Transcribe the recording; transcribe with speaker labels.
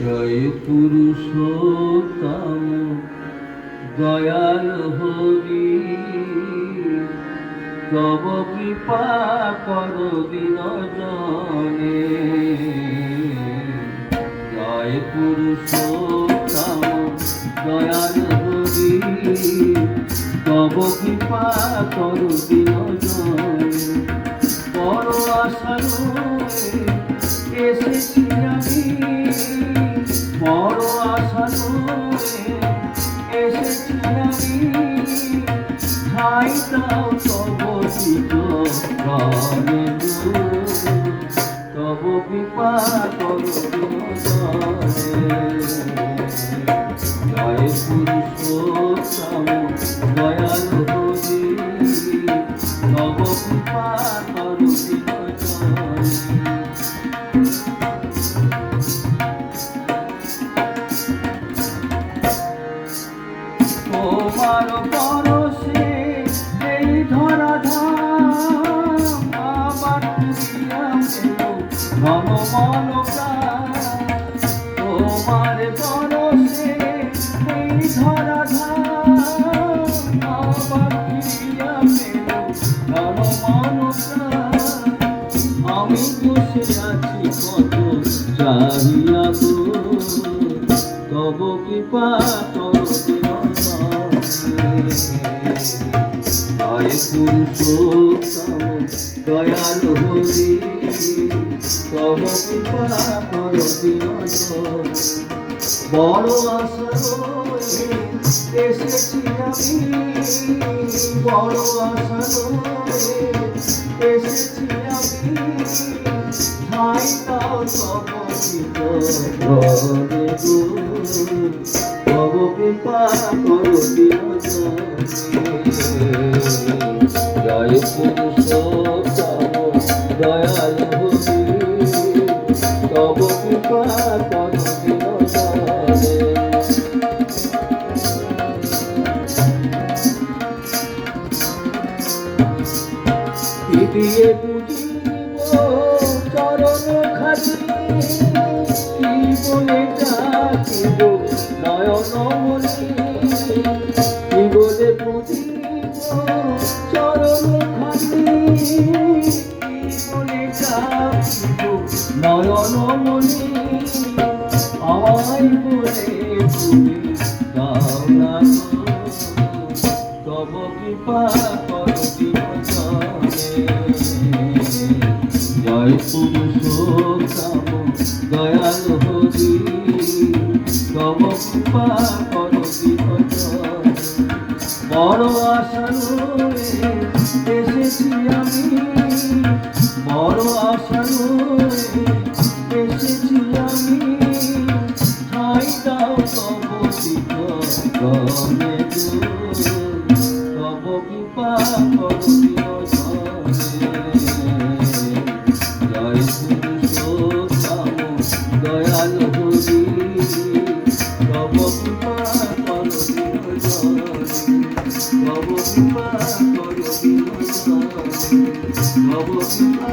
Speaker 1: জয় পুরুষোত্তম দয়াল হরি, তব কৃপা কর দিন জনে। জয় পুরুষোত্তম দয়াল হরি, তব কৃপা কর দিন জনে। বড় আশা এসেছি আমি, বড় আশা এসেছি আমি, ঠাই দাও তব চিত্তনে, তব কৃপা কর জয় পুরুষোত্তম দয়াল হরি, তব কৃপা কর তোমার পরশে এই ধরা ধাম, আমার পুরিয়া ঘন মনকা। তোমার পরশে এই ধরা ধাম, আমার পুরিয়া ঘন মনকা। আমি বসে আছি কত চাহিয়া গো, তব কৃপা কর জয় পুরুষোত্তম দয়াল হরি, তব কৃপা কর বড় আশা এসেছি আমি, বড় আশা এসেছি আমি, ঠাই দাও তব চিত্তনে, তব কৃপা কর জয় পুরুষোত্তম দয়াল হরি, তব কৃপা কর দিয়ে বুঝিব চরণ খাজি, কি বলে ডাকিব নয়ন মনি, কি বলে বুঝিব চরণ খাজি, কি বলে ডাকিব নয়ন মনি। আমায় বলে তুমি দাও না, তব কৃপা কর জয় পুরুষোত্তম দয়াল হরি, তব কৃপা কর বড় আশা এসেছি আমি, বড় আশা এসেছি আমি, ঠাই দাও তব চিত্তনে, তব কৃপা কর জয় পুরুষোত্তম দয়াল হরি, তব কৃপা কর তব কৃপা কর তব কৃপা